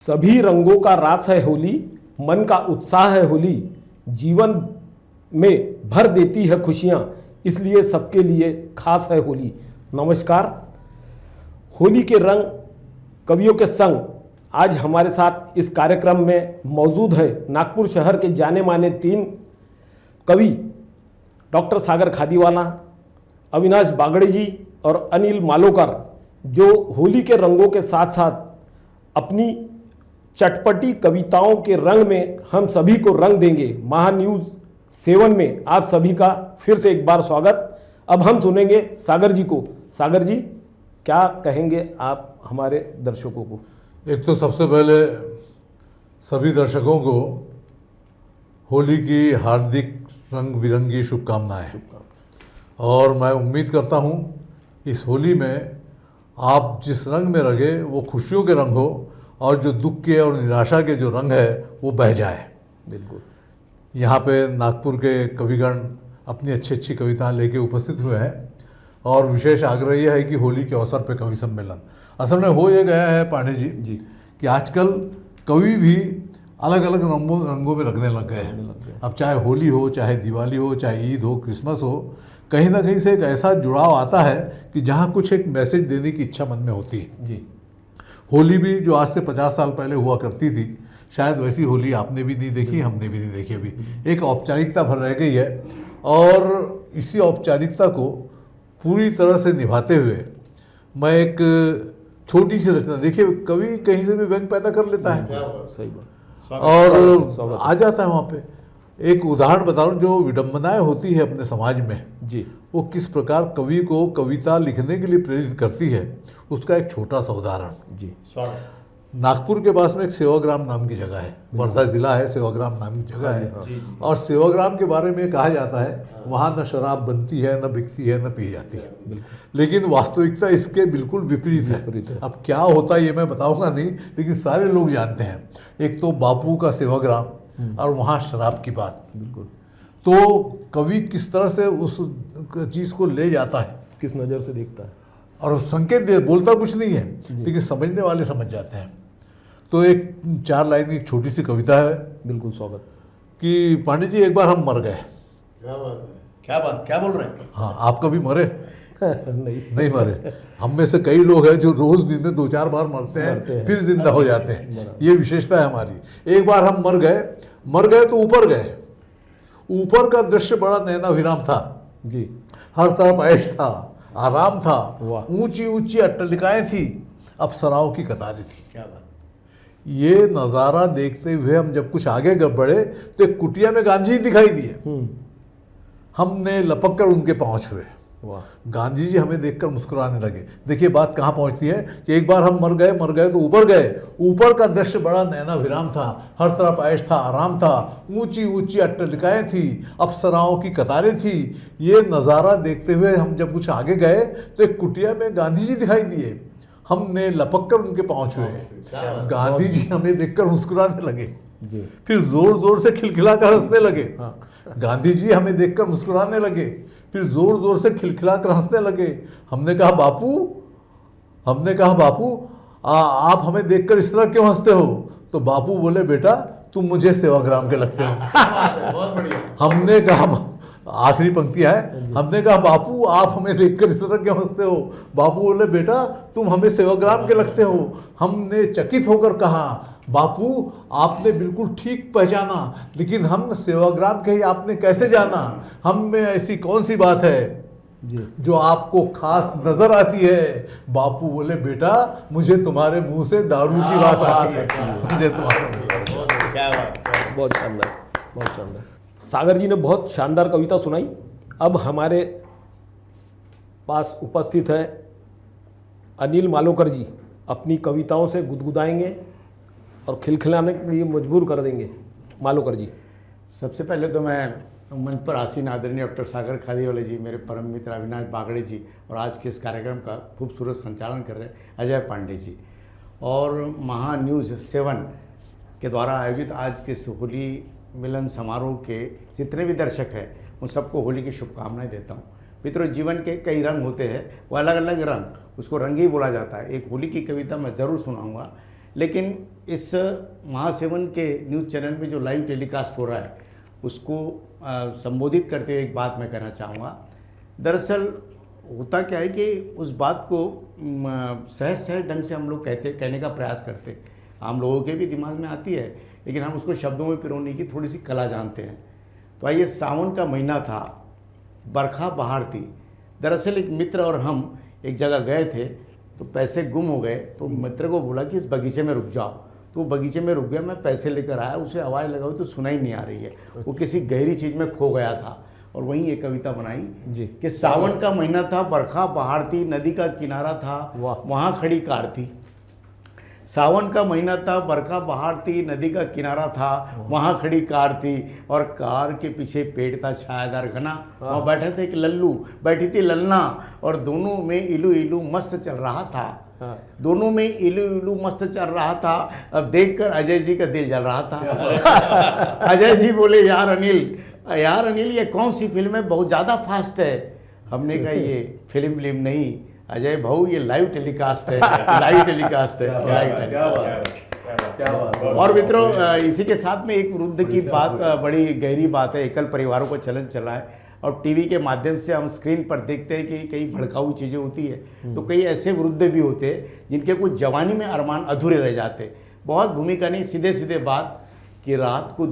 सभी रंगों का रास है होली, मन का उत्साह है होली, जीवन में भर देती है खुशियाँ, इसलिए सबके लिए खास है होली। नमस्कार। होली के रंग कवियों के संग आज हमारे साथ इस कार्यक्रम में मौजूद है नागपुर शहर के जाने माने 3 कवि डॉक्टर सागर खादीवाला, अविनाश बागड़े जी और अनिल मालोकर, जो होली के रंगों के साथ साथ अपनी चटपटी कविताओं के रंग में हम सभी को रंग देंगे। महा न्यूज़ 7 में आप सभी का फिर से एक बार स्वागत। अब हम सुनेंगे सागर जी को। सागर जी, क्या कहेंगे आप हमारे दर्शकों को? एक तो सबसे पहले सभी दर्शकों को होली की हार्दिक रंग बिरंगी शुभकामनाएं। और मैं उम्मीद करता हूं इस होली में आप जिस रंग में रंगे वो खुशियों के रंग हो और जो दुख के और निराशा के जो रंग है वो बह जाए। बिल्कुल। यहाँ पे नागपुर के कविगण अपनी अच्छी अच्छी कविताएं लेके उपस्थित हुए हैं और विशेष आग्रह यह है कि होली के अवसर पे कवि सम्मेलन। असल में हो ये गया है पांडे जी कि आजकल कवि भी अलग अलग रंगों में रंगने लग गए हैं। अब चाहे होली हो, चाहे दिवाली हो, चाहे ईद हो, क्रिसमस हो, कहीं ना कहीं से एक ऐसा जुड़ाव आता है कि जहाँ कुछ एक मैसेज देने की इच्छा मन में होती है जी। होली भी जो आज से 50 साल पहले हुआ करती थी, शायद वैसी होली आपने भी नहीं देखी, हमने भी नहीं देखी। अभी एक औपचारिकता भर रह गई है और इसी औपचारिकता को पूरी तरह से निभाते हुए मैं एक छोटी सी रचना, देखिए कवि कहीं से भी व्यंग पैदा कर लेता है। सही बात। और आ जाता है वहाँ पे। एक उदाहरण बता रहा हूँ, जो विडंबनाएं होती है अपने समाज में जी, वो किस प्रकार कवि को कविता लिखने के लिए प्रेरित करती है, उसका एक छोटा सा उदाहरण जी। नागपुर के पास में एक सेवाग्राम नाम की जगह है, वर्धा जिला है, सेवाग्राम नाम की जगह है। और सेवाग्राम के बारे में कहा जाता है वहाँ न शराब बनती है, न बिकती है, न पी जाती है। लेकिन वास्तविकता इसके बिल्कुल विपरीत है। अब क्या होता है ये मैं बताऊंगा नहीं, लेकिन सारे लोग जानते हैं। एक तो बापू का सेवाग्राम और वहाँ शराब की बात। बिल्कुल। तो कवि किस तरह से उस चीज़ को ले जाता है, किस नज़र से देखता है, और संकेत दे, बोलता कुछ नहीं है लेकिन समझने वाले समझ जाते हैं। तो एक 4 लाइन की एक छोटी सी कविता है। बिल्कुल स्वागत। कि पांडे जी, एक बार हम मर गए। क्या बोल रहे हैं? हाँ, आप कभी मरे? नहीं मरे। हम में से कई लोग हैं जो रोज दिन में 2-4 बार मरते हैं, फिर जिंदा हो जाते हैं। ये विशेषता है हमारी। एक बार हम मर गए तो ऊपर गए। ऊपर का दृश्य बड़ा नैनाभिराम था जी। हर तरफ ऐश था, आराम था, वाह। ऊंची ऊंची अट्टलिकाएं थी, अप्सराओं की कतारें थी। क्या बात। ये नज़ारा देखते हुए हम जब कुछ आगे बढ़े तो एक कुटिया में गांधी जी दिखाई दिए। हमने लपक कर उनके पांव छुए। वाह। गांधी जी हमें देखकर मुस्कुराने लगे। देखिए बात कहाँ पहुंचती है कि एक बार हम मर गए तो ऊपर गए। ऊपर का दृश्य बड़ा नैनाभिराम था, हर तरफ ऐश था, आराम था, ऊंची ऊंची अट्टलिकाएं थी, अप्सराओं की कतारें थी। ये नज़ारा देखते हुए हम जब कुछ आगे गए तो एक कुटिया में गांधी जी दिखाई दिए। हमने लपक कर उनके पांव छुए। गांधी जी हमें देखकर मुस्कुराने लगे जी। फिर जोर जोर से खिलखिलाकर हंसने लगे। हाँ। गांधी जी हमें देखकर मुस्कुराने लगे, फिर जोर जोर से खिलखिलाकर हंसने लगे। हमने कहा बापू आप हमें देखकर इस तरह क्यों हंसते हो? तो बापू बोले, बेटा तुम मुझे सेवाग्राम के लगते हो। बहुत बढ़िया। हमने कहा, आखिरी पंक्तियां है, हमने कहा बापू आप हमें देखकर इस तरह क्यों हंसते हो? बापू बोले, बेटा तुम हमें सेवाग्राम के लगते हो। हमने चकित होकर कहा, बापू आपने बिल्कुल ठीक पहचाना, लेकिन हम सेवाग्राम के ही आपने कैसे जाना? हम में ऐसी कौन सी बात है जी जो आपको खास नजर आती है? बापू बोले, बेटा मुझे तुम्हारे मुंह से दारू की बात आती है। मुझे तुम्हारे क्या बात। बहुत शानदार, बहुत शानदार। सागर जी ने बहुत शानदार कविता सुनाई। अब हमारे पास उपस्थित है अनिल मालोकर जी, अपनी कविताओं से गुदगुदाएंगे और खिलखिलाने के लिए मजबूर कर देंगे। मालोकर जी। सबसे पहले तो मैं मंच पर आसीन आदरणीय डॉक्टर सागर खादीवाला जी, मेरे परम मित्र अविनाश बागड़े जी और आज के इस कार्यक्रम का खूबसूरत संचालन कर रहे हैं अजय पांडे जी, और महा न्यूज़ 7 के द्वारा आयोजित आज के इस होली मिलन समारोह के जितने भी दर्शक हैं उन सबको होली की शुभकामनाएं देता हूँ। मित्रों, जीवन के कई रंग होते हैं, वो अलग अलग रंग, उसको रंग ही बोला जाता है। एक होली की कविता मैं ज़रूर सुनाऊंगा लेकिन इस महासेवन के न्यूज़ चैनल में जो लाइव टेलीकास्ट हो रहा है उसको संबोधित करते हुए एक बात मैं कहना चाहूँगा। दरअसल होता क्या है कि उस बात को सहज सहज ढंग से हम लोग कहने का प्रयास करते, आम लोगों के भी दिमाग में आती है, लेकिन हम उसको शब्दों में पिरोने की थोड़ी सी कला जानते हैं। तो आइए, सावन का महीना था, बरखा बहार थी। दरअसल एक मित्र और हम एक जगह गए थे, तो पैसे गुम हो गए, तो मित्र को बोला कि इस बगीचे में रुक जाओ। तो वो बगीचे में रुक गया, मैं पैसे लेकर आया, उसे आवाज़ लगाई तो सुनाई नहीं आ रही है, वो किसी गहरी चीज़ में खो गया था। और वहीं एक कविता बनाई जी कि सावन का महीना था, बरखा बहार थी, नदी का किनारा था, वहाँ खड़ी कार थी। सावन का महीना था, बरखा बहार थी, नदी का किनारा था, वहाँ खड़ी कार थी, और कार के पीछे पेड़ था छायादार घना, वहाँ बैठे थे एक लल्लू, बैठी थी ललना, और दोनों में इलू इलू मस्त चल रहा था। दोनों में इलू इलू मस्त चल रहा था। अब देखकर अजय जी का दिल जल रहा था। अजय जी बोले, यार अनिल ये कौन सी फिल्म है, बहुत ज़्यादा फास्ट है। हमने कहा ये फिल्म नहीं अजय भाऊ, ये लाइव टेलीकास्ट है, लाइव टेलीकास्ट है। और मित्रों, इसी के साथ में एक वृद्ध की बात, बड़ी गहरी बात है। एकल परिवारों का चलन चला है, और टीवी के माध्यम से हम स्क्रीन पर देखते हैं कि कई भड़काऊ चीज़ें होती है, तो कई ऐसे वृद्ध भी होते हैं जिनके कुछ जवानी में अरमान अधूरे रह जाते। बहुत भूमिका नहीं, सीधे सीधे बात कि रात को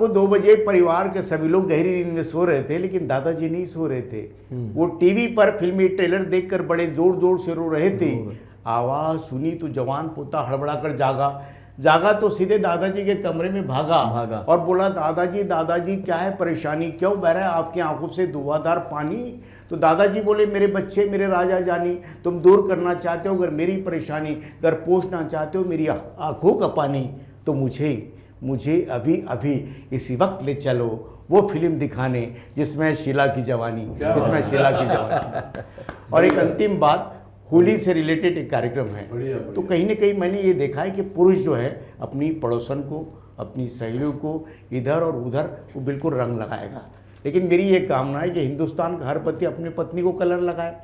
2 बजे परिवार के सभी लोग गहरी नींद में सो रहे थे, लेकिन दादाजी नहीं सो रहे थे। वो टीवी पर फिल्मी ट्रेलर देखकर बड़े जोर जोर से रो रहे थे। आवाज़ सुनी तो जवान पोता हड़बड़ाकर जागा तो सीधे दादाजी के कमरे में भागा और बोला, दादाजी क्या है परेशानी, क्यों बह रहा है आपकी आंखों से धुआंधार पानी। तो दादाजी बोले, मेरे बच्चे, मेरे राजा जानी, तुम दूर करना चाहते हो अगर मेरी परेशानी, अगर पोंछना चाहते हो मेरी आंखों का पानी, तो मुझे अभी इसी वक्त ले चलो वो फिल्म दिखाने जिसमें शीला की जवानी। और एक अंतिम बात, होली से रिलेटेड एक कार्यक्रम है। तो कहीं ना कहीं मैंने ये देखा है कि पुरुष जो है अपनी पड़ोसन को, अपनी सहेलियों को इधर और उधर वो बिल्कुल रंग लगाएगा, लेकिन मेरी ये कामना है कि हिंदुस्तान का हर पति अपनी पत्नी को कलर लगाए।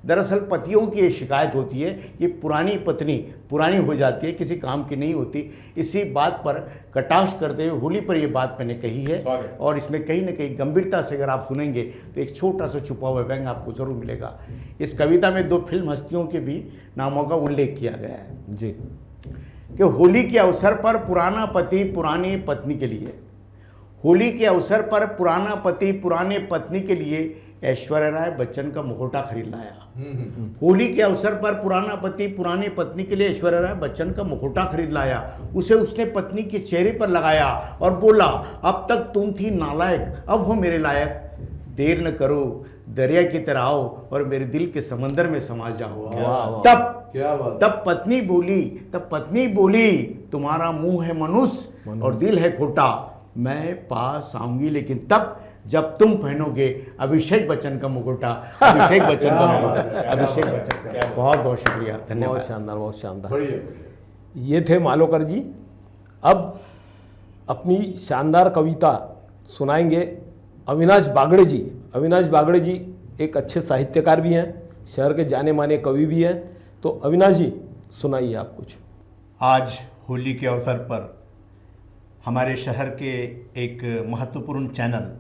दरअसल पतियों की ये शिकायत होती है कि पुरानी पत्नी पुरानी हो जाती है, किसी काम की नहीं होती। इसी बात पर कटाक्ष करते हुए होली पर ये बात मैंने कही है, और इसमें कहीं ना कहीं गंभीरता से अगर आप सुनेंगे तो एक छोटा सा छुपा हुआ व्यंग आपको जरूर मिलेगा। इस कविता में 2 फिल्म हस्तियों के भी नामों का उल्लेख किया गया है जी, कि होली के अवसर पर पुराना पति पुरानी पत्नी के लिए, होली के अवसर पर पुराना पति पुराने पत्नी के लिए ऐश्वर्या राय बच्चन का मुखौटा खरीद लाया। होली के अवसर पर पुराना पति पुरानी पत्नी के लिए ऐश्वर्या राय बच्चन का मुखौटा खरीद लाया, उसे उसने पत्नी के चेहरे पर लगाया और बोला, अब तक तुम थी नालायक, अब हो मेरे लायक, देर न करो, दरिया की तरह आओ और मेरे दिल के समंदर में समा जाओ। तब पत्नी बोली, तुम्हारा मुंह है मनुष्य और दिल है खोटा, मैं पास आऊंगी लेकिन तब जब तुम पहनोगे अभिषेक बच्चन का मुकुटा। अभिषेक बच्चन का बहुत बहुत शुक्रिया, धन्यवाद। बहुत शानदार। ये थे मालोकर जी। अब अपनी शानदार कविता सुनाएंगे अविनाश बागड़े जी। अविनाश बागड़े जी एक अच्छे साहित्यकार भी हैं, शहर के जाने माने कवि भी हैं। तो अविनाश जी सुनाइए आप कुछ। आज होली के अवसर पर हमारे शहर के एक महत्वपूर्ण चैनल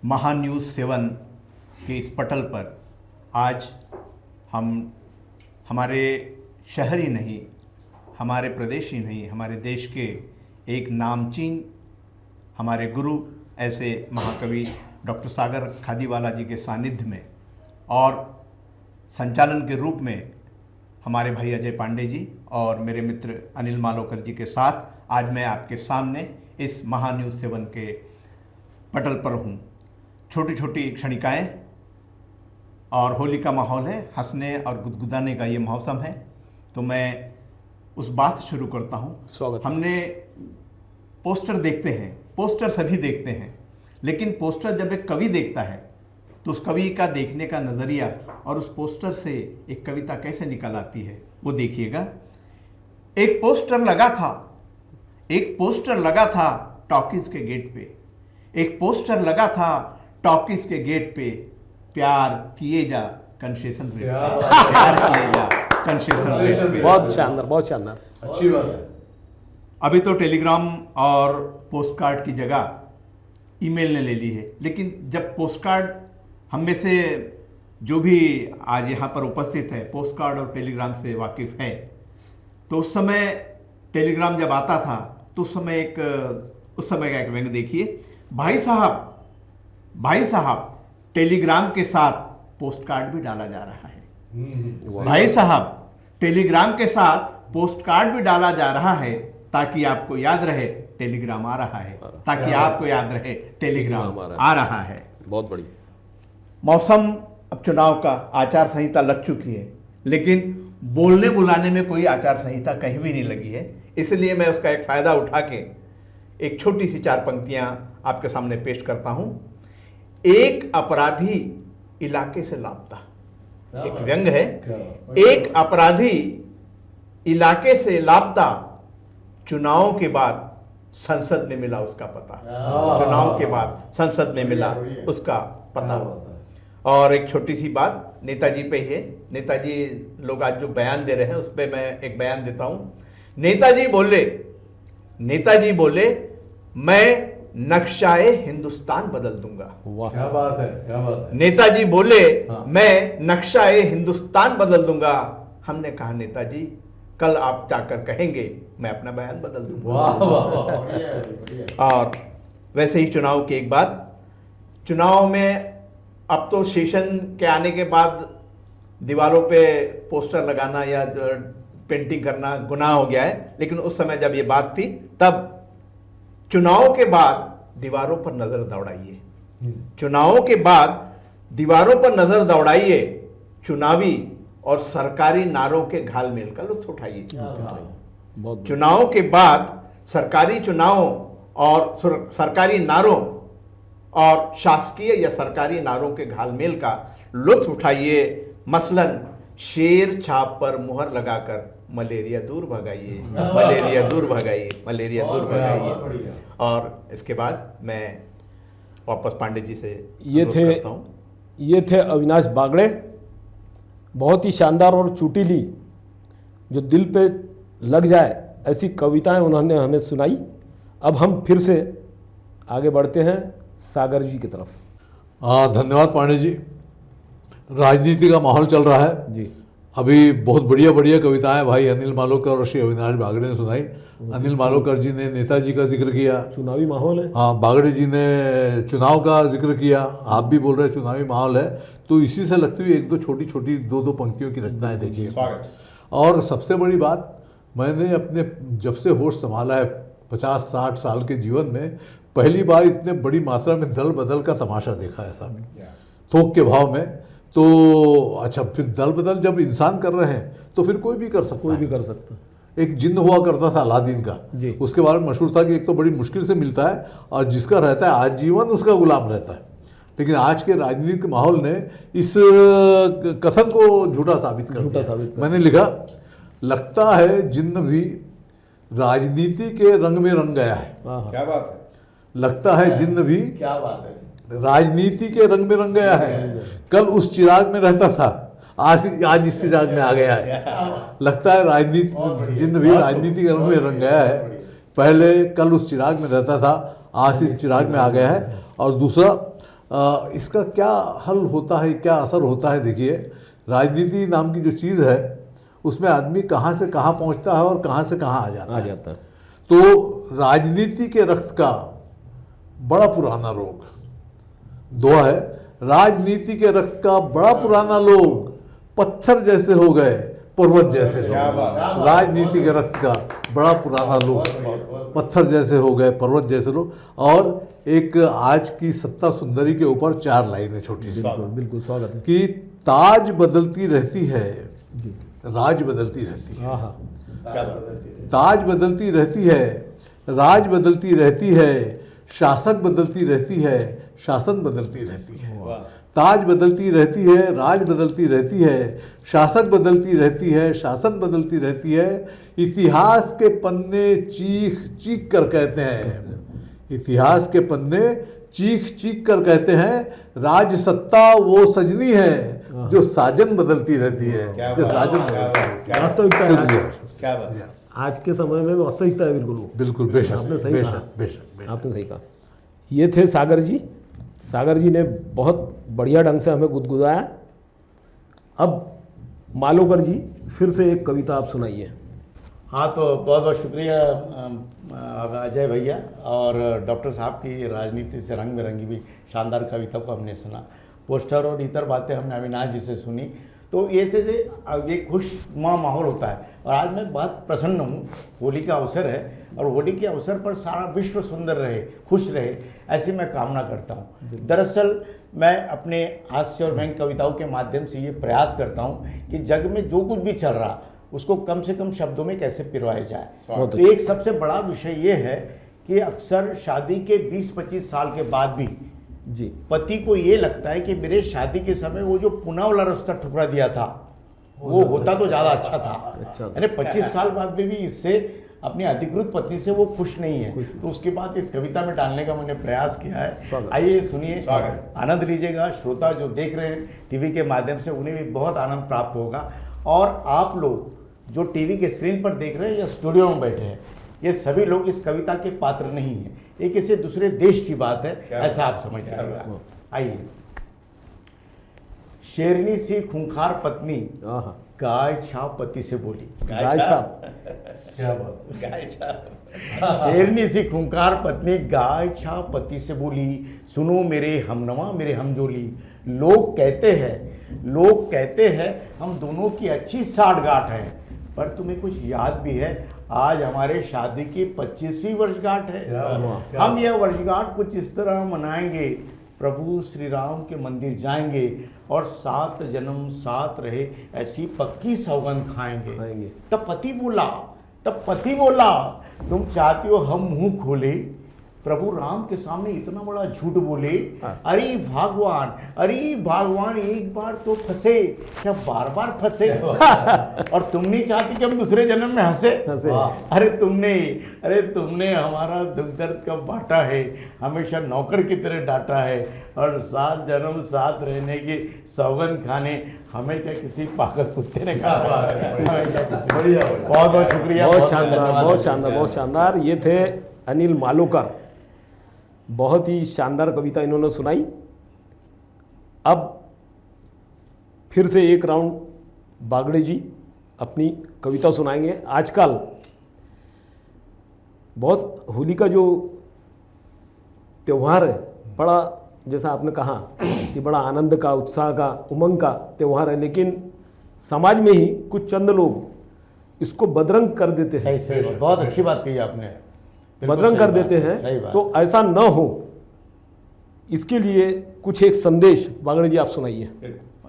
महान्यूज़ 7 के इस पटल पर आज हम हमारे शहर ही नहीं, हमारे प्रदेश ही नहीं, हमारे देश के एक नामचीन हमारे गुरु ऐसे महाकवि डॉक्टर सागर खादीवाला जी के सानिध्य में और संचालन के रूप में हमारे भाई अजय पांडे जी और मेरे मित्र अनिल मालोकर जी के साथ आज मैं आपके सामने इस महान्यूज़ 7 के पटल पर हूँ। छोटी छोटी क्षणिकाएँ और होली का माहौल है, हंसने और गुदगुदाने का ये मौसम है। तो मैं उस बात से शुरू करता हूँ। स्वागत। हमने पोस्टर देखते हैं, पोस्टर सभी देखते हैं, लेकिन पोस्टर जब एक कवि देखता है तो उस कवि का देखने का नज़रिया और उस पोस्टर से एक कविता कैसे निकल आती है वो देखिएगा। एक पोस्टर लगा था टॉकीज के गेट पे, एक पोस्टर लगा था टॉकीज के गेट पे, प्यार किए जा कंसेशन रेट पे, प्यार किए जा कंसेशन रेट। बहुत शानदार, बहुत शानदार। अच्छी बात है। अभी तो टेलीग्राम और पोस्ट कार्ड की जगह ईमेल ने ले ली है, लेकिन जब पोस्ट कार्ड, हम में से जो भी आज यहाँ पर उपस्थित है पोस्ट कार्ड और टेलीग्राम से वाकिफ़ है, तो उस समय टेलीग्राम जब आता था तो उस समय का एक व्यंग देखिए, भाई साहब टेलीग्राम के साथ पोस्ट कार्ड भी डाला जा रहा है। भाई साहब टेलीग्राम के साथ पोस्ट कार्ड भी डाला जा रहा है ताकि आपको याद रहे टेलीग्राम आ रहा है, ताकि आपको याद रहे टेलीग्राम आ रहा है। बहुत बढ़िया। मौसम अब चुनाव का, आचार संहिता लग चुकी है, लेकिन बोलने बुलाने में कोई आचार संहिता कहीं भी नहीं लगी है। इसलिए मैं उसका एक फायदा उठा के एक छोटी सी 4 पंक्तियां आपके सामने पेश करता हूं। एक अपराधी इलाके से लापता, एक व्यंग है। एक अपराधी इलाके से लापता, चुनाव के बाद संसद में मिला उसका पता। चुनाव के बाद संसद में मिला उसका पता। और एक छोटी सी बात नेताजी पे है। नेताजी लोग आज जो बयान दे रहे हैं उस पर मैं एक बयान देता हूं। नेताजी बोले मैं नक्शाए हिंदुस्तान बदल दूंगा। वाह, क्या बात है, क्या बात है। नेताजी बोले हाँ। मैं नक्शाए हिंदुस्तान बदल दूंगा। हमने कहा नेताजी कल आप जाकर कहेंगे मैं अपना बयान बदल दूंगा। वाह वाह। और वैसे ही चुनाव की एक बात, चुनाव में अब तो सेशन के आने के बाद दीवारों पे पोस्टर लगाना या पेंटिंग करना गुनाह हो गया है, लेकिन उस समय जब ये बात थी तब चुनाव के बाद दीवारों पर नजर दौड़ाइए। चुनावों के बाद दीवारों पर नजर दौड़ाइए, चुनावी और सरकारी नारों के घालमेल का लुत्फ उठाइए। बहुत चुनाव के बाद सरकारी चुनावों और सरकारी नारों और शासकीय या सरकारी नारों के घालमेल का लुत्फ उठाइए। मसलन शेर छाप पर मुहर लगाकर मलेरिया दूर भगाइए, मलेरिया दूर भगाइए, मलेरिया दूर भगाइए। और इसके बाद मैं वापस पांडे जी से ये थे अविनाश बागड़े। बहुत ही शानदार और चुटीली, जो दिल पे लग जाए ऐसी कविताएं उन्होंने हमें सुनाई। अब हम फिर से आगे बढ़ते हैं सागर जी की तरफ। धन्यवाद पांडे जी। राजनीति का माहौल चल रहा है जी। अभी बहुत बढ़िया बढ़िया कविताएं भाई अनिल मालोकर और श्री अविनाश बागड़े ने सुनाई। अनिल मालोकर जी ने नेताजी का जिक्र किया, चुनावी माहौल है। हाँ, बागड़े जी ने चुनाव का जिक्र किया, आप भी बोल रहे हैं चुनावी माहौल है। तो इसी से लगती हुई एक दो छोटी छोटी दो पंक्तियों की रचनाएं देखिए। और सबसे बड़ी बात, मैंने अपने जब से होश संभाला है 50-60 साल के जीवन में पहली बार इतने बड़ी मात्रा में दल बदल का तमाशा देखा है साहब, थोक के भाव में। तो अच्छा, फिर दल बदल जब इंसान कर रहे हैं तो फिर कोई भी कर सकता है। कोई भी कर सकता है। एक जिन्न हुआ करता था अलादीन का जी। उसके बारे में मशहूर था कि एक तो बड़ी मुश्किल से मिलता है और जिसका रहता है आजीवन उसका गुलाम रहता है। लेकिन आज के राजनीतिक माहौल ने इस कथन को झूठा साबित कर दिया। मैंने लिखा, लगता है जिन्न भी राजनीति के रंग में रंग गया है। क्या बात है, लगता है जिन्न भी क्या बात है, राजनीति के रंग में रंग गया है। कल उस चिराग में रहता था, आज इस चिराग में आ गया है। लगता है राजनीति जिन्न भी राजनीति के रंग में रंग गया है। पहले कल उस चिराग में रहता था, आज इस चिराग में आ गया है। और दूसरा, इसका क्या हल होता है, क्या असर होता है। देखिए, राजनीति नाम की जो चीज़ है उसमें आदमी कहाँ से कहाँ पहुँचता है और कहाँ से कहाँ आ जाता है। तो राजनीति के रक्त का बड़ा पुराना रोग दो है। राजनीति के रक्त का बड़ा पुराना लोग पत्थर जैसे हो गए, पर्वत जैसे लोग। राजनीति के रक्त का बड़ा पुराना लोग पत्थर जैसे हो गए, पर्वत जैसे लोग। और एक आज की सत्ता सुंदरी के ऊपर 4 लाइनें छोटी सी। बिल्कुल स्वागत है। कि ताज बदलती रहती है, राज बदलती रहती है। ताज बदलती रहती है, राज बदलती रहती है, शासक बदलती रहती है, शासन बदलती रहती है। ताज बदलती रहती है, राज बदलती रहती है, शासक बदलती रहती है, शासन बदलती रहती है। इतिहास के पन्ने चीख चीख कर कहते हैं, इतिहास के पन्ने चीख चीख कर कहते हैं, राज सत्ता वो सजनी है जो साजन बदलती रहती है, जो साजन बदलती रहती है। वास्तविकता है आज। क्या बात है। आज के समय में वास्तविकता है बिल्कुल वो। बिल्कुल, बेशक आपने सही कहा। बेशक बेशक। आपने सही कहा। ये थे सागर जी। सागर जी ने बहुत बढ़िया ढंग से हमें गुदगुदाया। अब मालोकर जी फिर से एक कविता आप सुनाइए। हाँ, तो बहुत बहुत शुक्रिया अजय भैया और डॉक्टर साहब की राजनीति से रंग बिरंगी भी शानदार कविता को हमने सुना। पोस्टर और इतर बातें हमने अविनाश जी से सुनी। तो ये से एक खुशनुमा माहौल होता है और आज मैं बहुत प्रसन्न हूँ। होली का अवसर है और होली के अवसर पर सारा विश्व सुंदर रहे, खुश रहे, ऐसी मैं कामना करता हूँ। दरअसल मैं अपने हास्य और व्यंग्य कविताओं के माध्यम से ये प्रयास करता हूँ कि जग में जो कुछ भी चल रहा उसको कम से कम शब्दों में कैसे पिरोया जाए। तो एक सबसे बड़ा विषय ये है कि अक्सर शादी के 20-25 साल के बाद भी जी पति को ये लगता है कि मेरे शादी के समय वो जो पुनः वाला रास्ता ठुकरा दिया था वो होता तो ज़्यादा अच्छा था। यानी 25 साल बाद भी इससे अपनी अधिकृत पत्नी से वो खुश नहीं है। तो उसकी बात इस कविता में डालने का मैंने प्रयास किया है। आइए सुनिए, आनंद लीजिएगा। श्रोता जो देख रहे हैं टीवी के माध्यम से उन्हें भी बहुत आनंद प्राप्त होगा और आप लोग जो टीवी के स्क्रीन पर देख रहे हैं या स्टूडियो में बैठे हैं, ये सभी लोग इस कविता के पात्र नहीं हैं। ये किसी दूसरे देश की बात है, ऐसा आप समझ लीजिएगा। आइए। शेरनी सी खूंखार पत्नी गाय छाप पति से बोली। गाय छाप, क्या बात। गाय छाप। शेरनी सी खूंखार पत्नी गाय छाप पति से बोली, सुनो मेरे हमनवा मेरे हमजोली। लोग कहते हैं हम दोनों की अच्छी साठगांठ है, पर तुम्हें कुछ याद भी है आज हमारे शादी की 25वीं वर्षगांठ है। हम यह वर्षगांठ कुछ इस तरह मनाएंगे, प्रभु श्री राम के मंदिर जाएंगे और 7 जन्म साथ रहे ऐसी पक्की सौगंध खाएंगे। तब पति बोला तुम चाहती हो हम मुंह खोले, प्रभु राम के सामने इतना बड़ा झूठ बोले। अरे भगवान एक बार तो फंसे, क्या बार बार फंसे? और तुम नहीं चाहती कि हम दूसरे जन्म में हंसे? अरे तुमने हमारा दुख दर्द कब बांटा है, हमेशा नौकर की तरह डांटा है और 7 जन्म साथ रहने की सौगंध खाने हमें क्या किसी पागल कुत्ते ने कहा? बहुत बहुत शुक्रिया। बहुत शानदार। ये थे अनिल मालोकर। बहुत ही शानदार कविता इन्होंने सुनाई। अब फिर से एक राउंड बागड़े जी अपनी कविता सुनाएंगे। आजकल बहुत होली का जो त्यौहार है, बड़ा जैसा आपने कहा कि बड़ा आनंद का, उत्साह का, उमंग का त्यौहार है, लेकिन समाज में ही कुछ चंद लोग इसको बदरंग कर देते हैं। सही, बहुत अच्छी बात कही आपने। बदरंग कर देते हैं, तो ऐसा न हो इसके लिए कुछ एक संदेश बागड़े जी आप सुनाइए।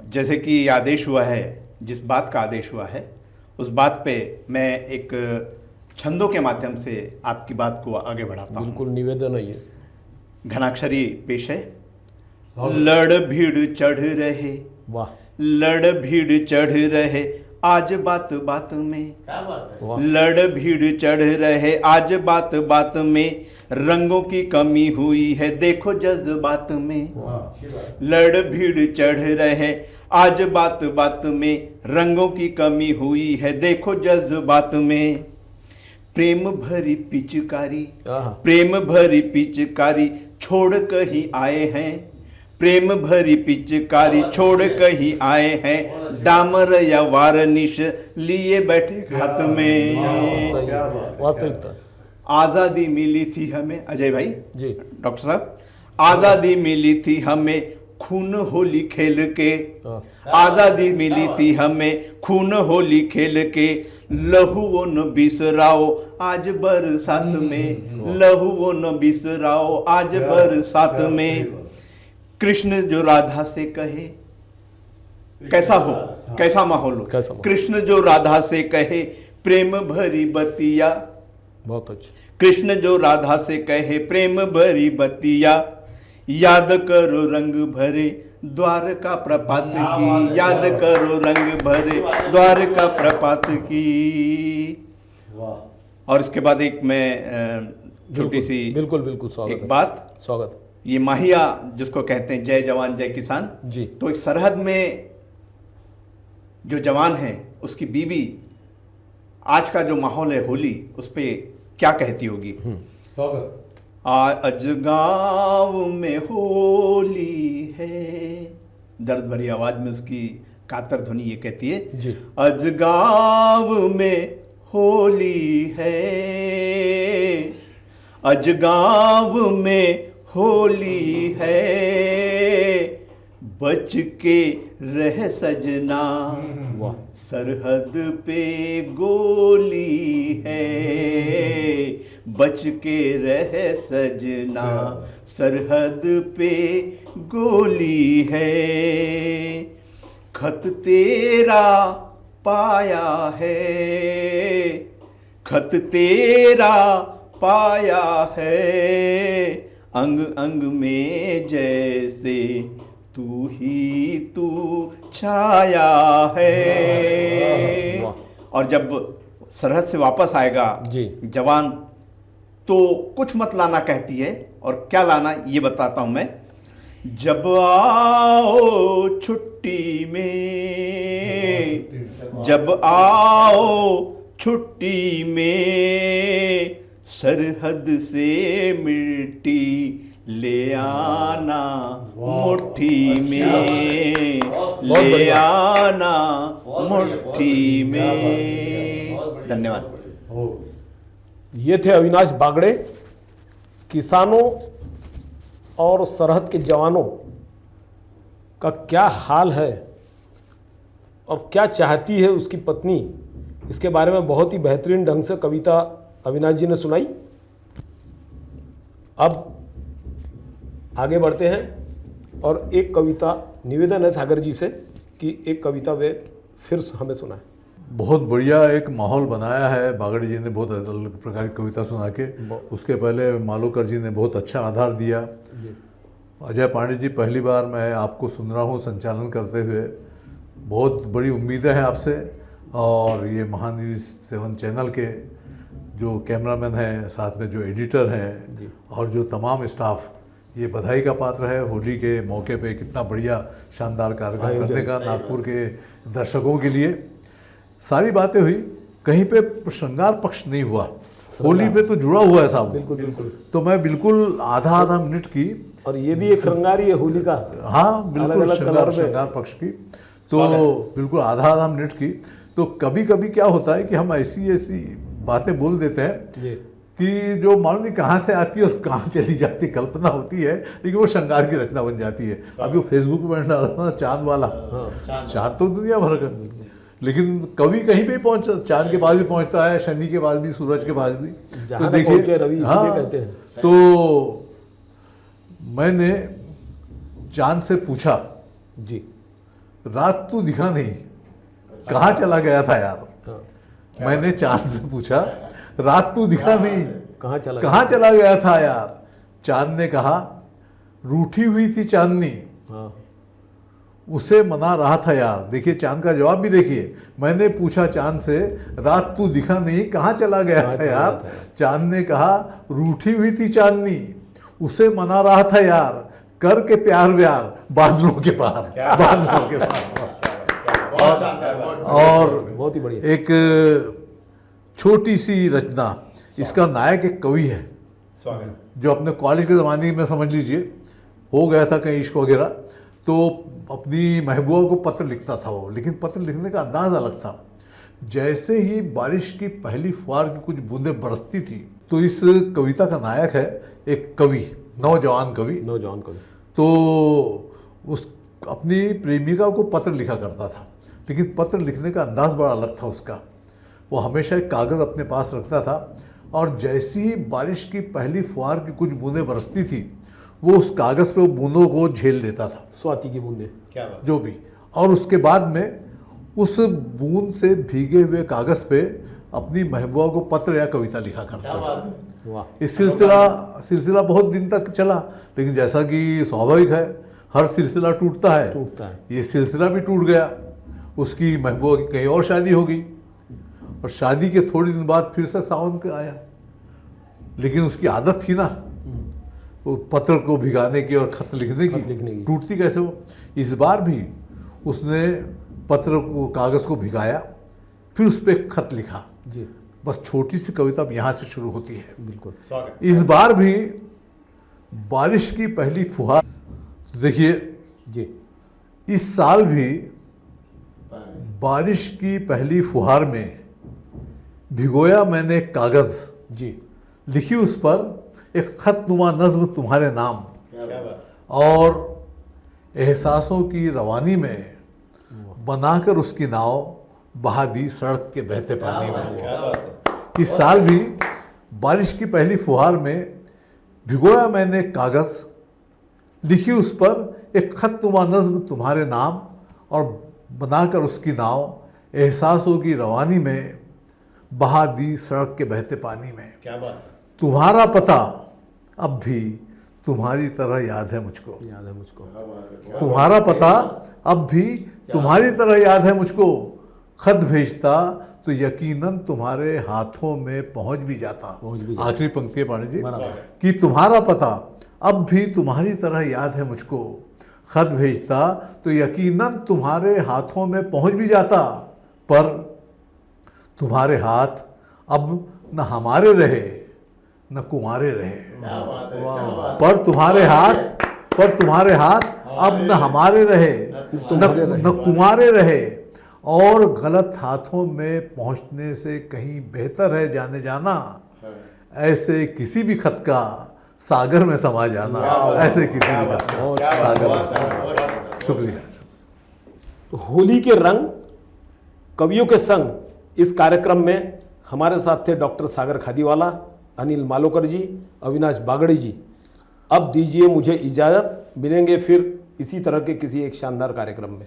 जैसे कि आदेश हुआ है, जिस बात का आदेश हुआ है उस बात पे मैं एक छंदों के माध्यम से आपकी बात को आगे बढ़ाता हूँ। बिल्कुल निवेदन है ये। घनाक्षरी पेश है। लड़ भीड़ चढ़ रहे, वाह, लड़ भीड़ चढ़ रहे आज बात बात में, लड़ भीड़ चढ़ रहे आज बात बात में, रंगों की कमी हुई है देखो जज्बात में। लड़ भीड़ चढ़ रहे आज बात बात में, रंगों की कमी हुई है देखो जज्बात में। प्रेम भरी पिचकारी, प्रेम भरी पिचकारी छोड़ कहीं आए हैं, प्रेम भरी पिचकारी छोड़ कहीं आए हैं, डामर या वारनिश लिए बैठे हाथ में। वास्तविकता। आज़ादी मिली थी हमें, अजय भाई जी, डॉक्टर साहब, आज़ादी मिली थी हमें खून होली खेल के, आज़ादी मिली थी हमें खून होली खेल के, लहू वो न बिसराओ आज बरसात में, लहू वो न बिसराओ आज बरसात में। कृष्ण जो राधा से कहे, कैसा हो, कैसा माहौल हो, कृष्ण जो राधा से कहे प्रेम भरी बतिया, बहुत अच्छा। कृष्ण जो राधा से कहे प्रेम भरी बतिया, याद करो रंग भरे द्वारका प्रपात की, याद करो रंग भरे द्वारका प्रपात की। और इसके बाद एक मैं छोटी सी बिल्कुल स्वागत एक बात, स्वागत। ये माहिया जिसको कहते हैं जय जवान जय किसान जी। तो एक सरहद में जो जवान है उसकी बीवी आज का जो माहौल है होली उस पे क्या कहती होगी। स्वागत। आज गाँव में होली है, दर्द भरी आवाज में उसकी कातर ध्वनि ये कहती है जी। आज गाँव में होली है, आज गाँव में होली है, बच के रह सजना वाह। सरहद पे गोली है, बच के रह सजना सरहद पे गोली है, खत तेरा पाया है, खत तेरा पाया है, अंग अंग में जैसे तू ही तू छाया है। वाह। और जब सरहद से वापस आएगा जी। जवान तो कुछ मत लाना कहती है, और क्या लाना ये बताता हूं मैं। जब आओ छुट्टी में, जब आओ छुट्टी में, सरहद से मिट्टी ले आना मुट्ठी में, ले आना मुट्ठी में। धन्यवाद। ये थे अविनाश बागड़े। किसानों और सरहद के जवानों का क्या हाल है और क्या चाहती है उसकी पत्नी, इसके बारे में बहुत ही बेहतरीन ढंग से कविता अविनाश जी ने सुनाई। अब आगे बढ़ते हैं और एक कविता निवेदन है सागर जी से कि एक कविता वे फिर हमें सुनाए। बहुत बढ़िया एक माहौल बनाया है बागड़ी जी ने, बहुत अलग प्रकार की कविता सुना के। उसके पहले मालोकर जी ने बहुत अच्छा आधार दिया। अजय पांडे जी, पहली बार मैं आपको सुन रहा हूँ संचालन करते हुए। बहुत बड़ी उम्मीदें हैं आपसे, और ये महान्यूज़ 7 चैनल के जो कैमरामैन हैं, साथ में जो एडिटर हैं और जो तमाम स्टाफ, ये बधाई का पात्र है। होली के मौके पे कितना बढ़िया शानदार कार्यक्रम करने का नागपुर के दर्शकों के लिए। सारी बातें हुई, कहीं पे श्रृंगार पक्ष नहीं हुआ। होली पे तो जुड़ा हुआ है साहब। बिल्कुल बिल्कुल। तो मैं बिल्कुल आधा मिनट की, और ये भी एक श्रृंगार ही है होली का। हाँ बिल्कुल अलग-अलग कलर में। श्रृंगार पक्ष की, तो बिल्कुल आधा मिनट की। तो कभी कभी क्या होता है कि हम ऐसी बातें बोल देते हैं जी। कि जो मालूम नहीं कहाँ से आती है और कहाँ चली जाती है, कल्पना होती है, लेकिन वो श्रृंगार की रचना बन जाती है। अभी वो फेसबुक में डाला था चांद वाला, चांद तो दुनिया भर का, लेकिन कभी कहीं पे पहुंच, चांद के पास भी पहुंचता है, शनि के पास भी, सूरज के पास भी। तो देखिए रवि इसलिए कहते हैं। तो मैंने चांद से पूछा, जी। रात तू दिखा नहीं, कहाँ चला गया था यार। हाँ। मैंने चांद से पूछा, रात तू दिखा नहीं, कहाँ चला गया था यार। चांद ने कहा, रूठी हुई थी चांदनी, हाँ। उसे मना रहा था यार। देखिए चांद का जवाब भी देखिए। मैंने पूछा चांद से, रात तू दिखा नहीं, कहाँ चला गया था यार। चांद ने कहा, रूठी हुई थी चांदनी, उसे मना रहा था यार, करके प्यार व्यार बादलों के पार, बादलों के पार। और बहुत ही बढ़िया। एक छोटी सी रचना, इसका नायक एक कवि है जो अपने कॉलेज के ज़माने में समझ लीजिए हो गया था कहीं इश्क वगैरह, तो अपनी महबूबा को पत्र लिखता था वो। लेकिन पत्र लिखने का अंदाज अलग था। जैसे ही बारिश की पहली फुहार की कुछ बूंदें बरसती थी, तो इस कविता का नायक है एक कवि, नौजवान कवि। तो उस अपनी प्रेमिका को पत्र लिखा करता था, लेकिन पत्र लिखने का अंदाज बड़ा अलग था उसका। वो हमेशा एक कागज़ अपने पास रखता था, और जैसी ही बारिश की पहली फुहार की कुछ बूंदें बरसती थी, वो उस कागज़ पे वो बूंदों को झेल लेता था, स्वाति की बूंदें, क्या बात। जो भी। और उसके बाद में उस बूंद से भीगे हुए कागज़ पे अपनी महबूबा को पत्र या कविता लिखा करता था। वाह। इस सिलसिला बहुत दिन तक चला, लेकिन जैसा कि स्वाभाविक है, हर सिलसिला टूटता है। ये सिलसिला भी टूट गया। उसकी महबूबा की कहीं और शादी हो गई, और शादी के थोड़े दिन बाद फिर से सावन का आया। लेकिन उसकी आदत थी ना, वो पत्र को भिगाने की और खत लिखने की टूटती कैसे हो। इस बार भी उसने पत्र को, कागज़ को भिगाया, फिर उस पर खत लिखा। जी बस छोटी सी कविता अब यहाँ से शुरू होती है। बिल्कुल। स्वागत। इस बार भी बारिश की पहली फुहार, देखिए जी इस साल भी बारिश की पहली फुहार में भिगोया मैंने कागज़, जी लिखी उस पर एक खतनुमा नज़्म तुम्हारे नाम, क्या बात। और एहसासों की रवानी में बनाकर उसकी नाव बहा दी सड़क के बहते पानी में। क्या बात है। इस साल भी बारिश की पहली फुहार में भिगोया मैंने कागज़, लिखी उस पर एक खतनुमा नज़्म तुम्हारे नाम, और बनाकर उसकी नाव एहसासों की रवानी में बहा दी सड़क के बहते पानी में। क्या बात है। तुम्हारा पता अब भी तुम्हारी तरह याद है मुझको, याद है मुझको। तुम्हारा पता अब भी तुम्हारी तरह याद है मुझको, खत भेजता तो यकीनन तुम्हारे हाथों में पहुंच भी जाता। आखिरी पंक्ति है पांडे जी कि तुम्हारा पता अब भी तुम्हारी तरह याद है मुझको, खत भेजता तो यकीनन तुम्हारे हाथों में पहुंच भी जाता, पर तुम्हारे हाथ अब न हमारे रहे न कुंवारे रहे। पर तुम्हारे हाथ अब न हमारे रहे न कुंवारे रहे, और गलत हाथों में पहुंचने से कहीं बेहतर है जाने जाना, ऐसे किसी भी खत का सागर में समा जाना, ऐसे किसी भी खत का सागर में समा जाना। शुक्रिया। तो होली के रंग कवियों के संग इस कार्यक्रम में हमारे साथ थे डॉक्टर सागर खादीवाला, अनिल मालोकर जी, अविनाश बागड़े जी। अब दीजिए मुझे इजाज़त, मिलेंगे फिर इसी तरह के किसी एक शानदार कार्यक्रम में।